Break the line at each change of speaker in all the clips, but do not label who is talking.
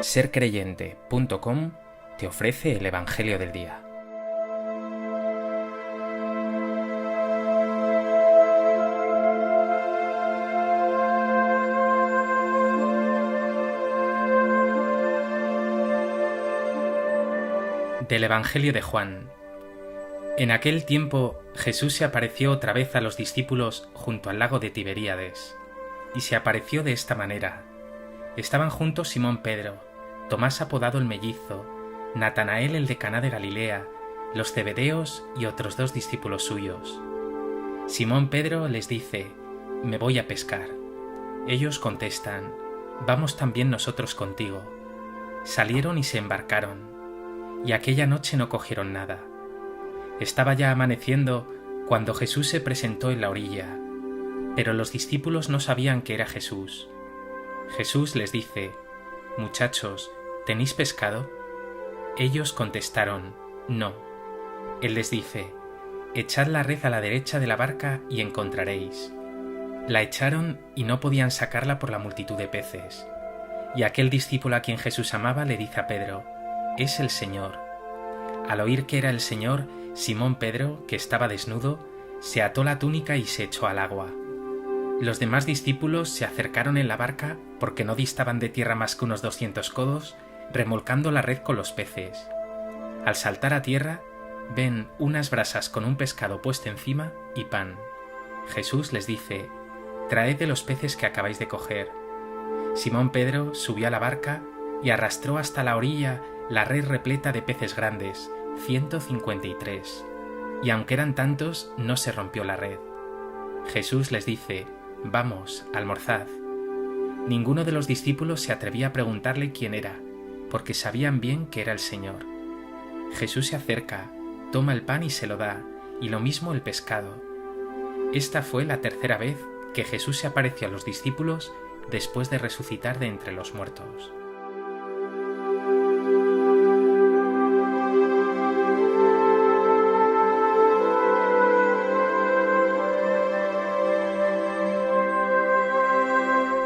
Sercreyente.com te ofrece el Evangelio del Día. Del Evangelio de Juan. En aquel tiempo Jesús se apareció otra vez a los discípulos junto al lago de Tiberíades, y se apareció de esta manera. Estaban juntos Simón Pedro, Tomás apodado el mellizo, Natanael el de Caná de Galilea, los Zebedeos y otros 2 discípulos suyos. Simón Pedro les dice: «Me voy a pescar». Ellos contestan: «Vamos también nosotros contigo». Salieron y se embarcaron, y aquella noche no cogieron nada. Estaba ya amaneciendo cuando Jesús se presentó en la orilla, pero los discípulos no sabían que era Jesús. Jesús les dice: «Muchachos, ¿tenéis pescado?». Ellos contestaron: «No». Él les dice: «Echad la red a la derecha de la barca y encontraréis». La echaron y no podían sacarla por la multitud de peces. Y aquel discípulo a quien Jesús amaba le dice a Pedro: «Es el Señor». Al oír que era el Señor, Simón Pedro, que estaba desnudo, se ató la túnica y se echó al agua. Los demás discípulos se acercaron en la barca porque no distaban de tierra más que unos 200 codos, remolcando la red con los peces. Al saltar a tierra, ven unas brasas con un pescado puesto encima y pan. Jesús les dice: «Traed de los peces que acabáis de coger». Simón Pedro subió a la barca y arrastró hasta la orilla la red repleta de peces grandes, 153. Y aunque eran tantos, no se rompió la red. Jesús les dice: «Vamos, almorzad». Ninguno de los discípulos se atrevía a preguntarle quién era, porque sabían bien que era el Señor. Jesús se acerca, toma el pan y se lo da, y lo mismo el pescado. Esta fue la tercera vez que Jesús se apareció a los discípulos después de resucitar de entre los muertos.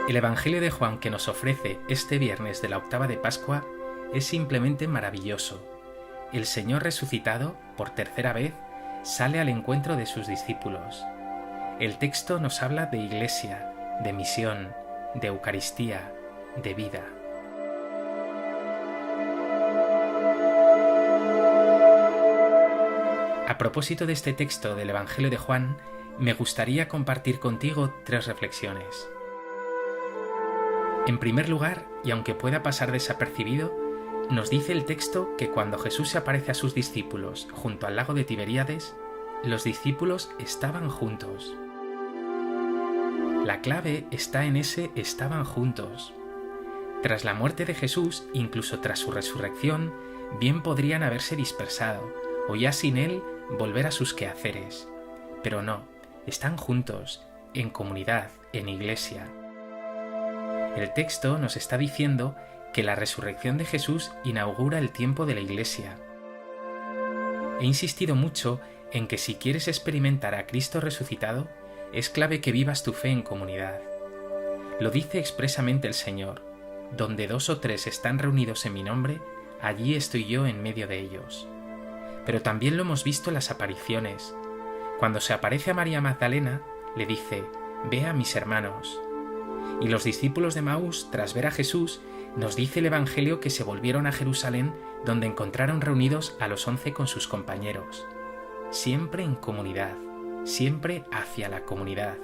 El Evangelio de Juan que nos ofrece este viernes de la octava de Pascua es simplemente maravilloso. El Señor resucitado, por tercera vez, sale al encuentro de sus discípulos. El texto nos habla de iglesia, de misión, de Eucaristía, de vida. A propósito de este texto del Evangelio de Juan, me gustaría compartir contigo 3 reflexiones. En primer lugar, y aunque pueda pasar desapercibido, nos dice el texto que cuando Jesús se aparece a sus discípulos junto al lago de Tiberíades, los discípulos estaban juntos. La clave está en ese estaban juntos. Tras la muerte de Jesús, incluso tras su resurrección, bien podrían haberse dispersado, o ya sin él volver a sus quehaceres. Pero no, están juntos, en comunidad, en iglesia. El texto nos está diciendo que la resurrección de Jesús inaugura el tiempo de la Iglesia. He insistido mucho en que si quieres experimentar a Cristo resucitado, es clave que vivas tu fe en comunidad. Lo dice expresamente el Señor: «Donde 2 o 3 están reunidos en mi nombre, allí estoy yo en medio de ellos». Pero también lo hemos visto en las apariciones. Cuando se aparece a María Magdalena, le dice: «Ve a mis hermanos». Y los discípulos de Emaús, tras ver a Jesús, nos dice el Evangelio que se volvieron a Jerusalén, donde encontraron reunidos a los 11 con sus compañeros. Siempre en comunidad, siempre hacia la comunidad.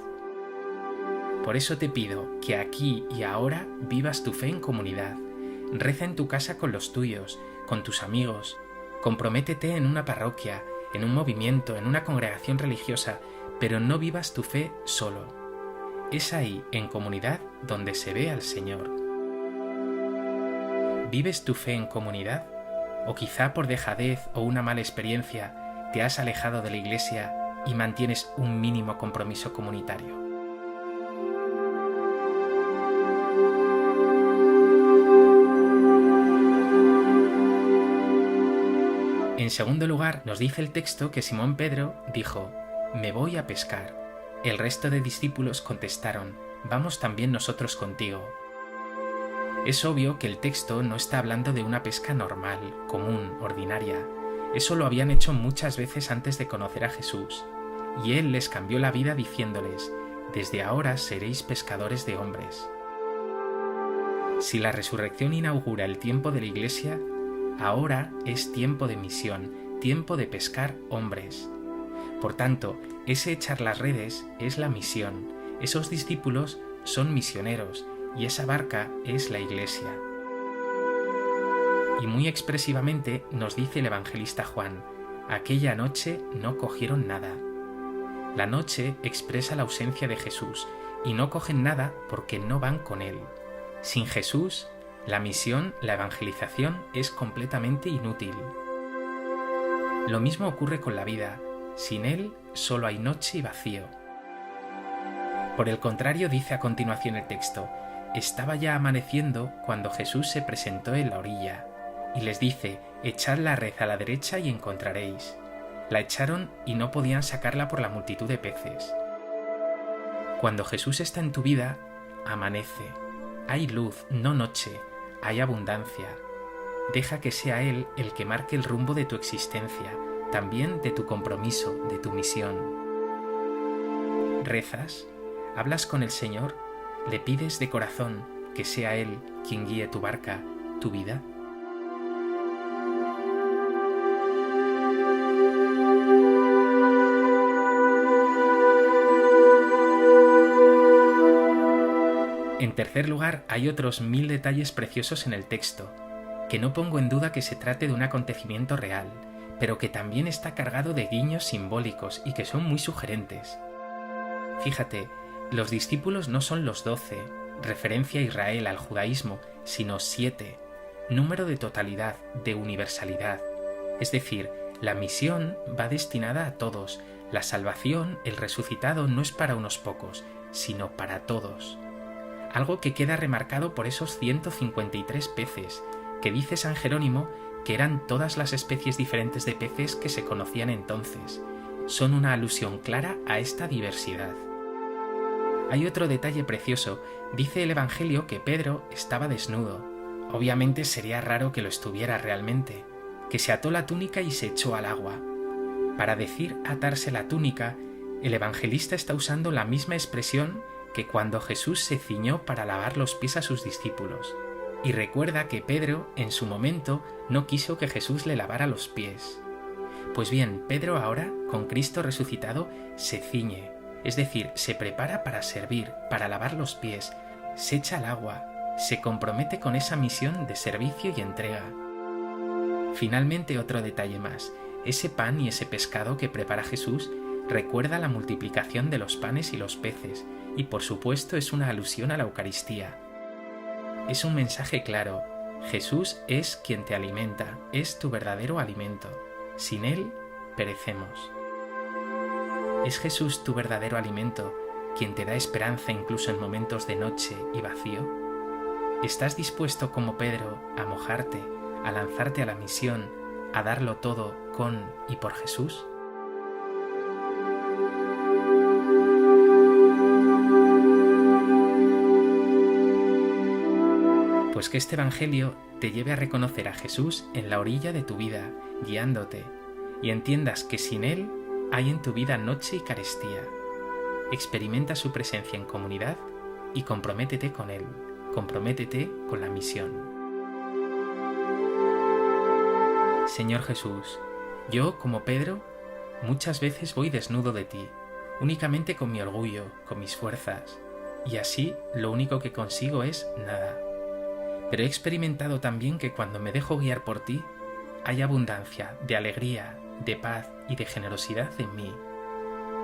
Por eso te pido que aquí y ahora vivas tu fe en comunidad. Reza en tu casa con los tuyos, con tus amigos. Comprométete en una parroquia, en un movimiento, en una congregación religiosa, pero no vivas tu fe solo. Es ahí, en comunidad, donde se ve al Señor. ¿Vives tu fe en comunidad? ¿O quizá por dejadez o una mala experiencia te has alejado de la Iglesia y mantienes un mínimo compromiso comunitario? En segundo lugar, nos dice el texto que Simón Pedro dijo: «Me voy a pescar». El resto de discípulos contestaron: «Vamos también nosotros contigo». Es obvio que el texto no está hablando de una pesca normal, común, ordinaria. Eso lo habían hecho muchas veces antes de conocer a Jesús, y Él les cambió la vida diciéndoles: «Desde ahora seréis pescadores de hombres». Si la resurrección inaugura el tiempo de la Iglesia, ahora es tiempo de misión, tiempo de pescar hombres. Por tanto, ese echar las redes es la misión, esos discípulos son misioneros y esa barca es la Iglesia. Y muy expresivamente nos dice el evangelista Juan: aquella noche no cogieron nada. La noche expresa la ausencia de Jesús y no cogen nada porque no van con Él. Sin Jesús, la misión, la evangelización es completamente inútil. Lo mismo ocurre con la vida. Sin Él solo hay noche y vacío. Por el contrario, dice a continuación el texto: estaba ya amaneciendo cuando Jesús se presentó en la orilla, y les dice: echad la red a la derecha y encontraréis. La echaron y no podían sacarla por la multitud de peces. Cuando Jesús está en tu vida, amanece. Hay luz, no noche, hay abundancia. Deja que sea Él el que marque el rumbo de tu existencia, también de tu compromiso, de tu misión. ¿Rezas? ¿Hablas con el Señor? ¿Le pides de corazón que sea Él quien guíe tu barca, tu vida? En tercer lugar, hay otros 1000 detalles preciosos en el texto, que no pongo en duda que se trate de un acontecimiento real, pero que también está cargado de guiños simbólicos y que son muy sugerentes. Fíjate, los discípulos no son los 12, referencia a Israel, al judaísmo, sino 7, número de totalidad, de universalidad. Es decir, la misión va destinada a todos, la salvación, el resucitado, no es para unos pocos, sino para todos. Algo que queda remarcado por esos 153 peces, que dice San Jerónimo que eran todas las especies diferentes de peces que se conocían entonces. Son una alusión clara a esta diversidad. Hay otro detalle precioso. Dice el Evangelio que Pedro estaba desnudo. Obviamente sería raro que lo estuviera realmente, que se ató la túnica y se echó al agua. Para decir atarse la túnica, el evangelista está usando la misma expresión que cuando Jesús se ciñó para lavar los pies a sus discípulos. Y recuerda que Pedro, en su momento, no quiso que Jesús le lavara los pies. Pues bien, Pedro ahora, con Cristo resucitado, se ciñe, es decir, se prepara para servir, para lavar los pies, se echa al agua, se compromete con esa misión de servicio y entrega. Finalmente, otro detalle más: ese pan y ese pescado que prepara Jesús recuerda la multiplicación de los panes y los peces, y por supuesto es una alusión a la Eucaristía. Es un mensaje claro: Jesús es quien te alimenta, es tu verdadero alimento. Sin Él, perecemos. ¿Es Jesús tu verdadero alimento, quien te da esperanza incluso en momentos de noche y vacío? ¿Estás dispuesto, como Pedro, a mojarte, a lanzarte a la misión, a darlo todo con y por Jesús? Pues que este Evangelio te lleve a reconocer a Jesús en la orilla de tu vida, guiándote, y entiendas que sin Él hay en tu vida noche y carestía. Experimenta su presencia en comunidad y comprométete con Él, comprométete con la misión. Señor Jesús, yo, como Pedro, muchas veces voy desnudo de ti, únicamente con mi orgullo, con mis fuerzas, y así lo único que consigo es nada. Pero he experimentado también que cuando me dejo guiar por ti, hay abundancia de alegría, de paz y de generosidad en mí.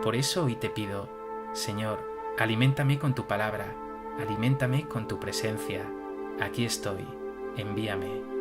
Por eso hoy te pido: Señor, aliméntame con tu palabra, aliméntame con tu presencia. Aquí estoy, envíame.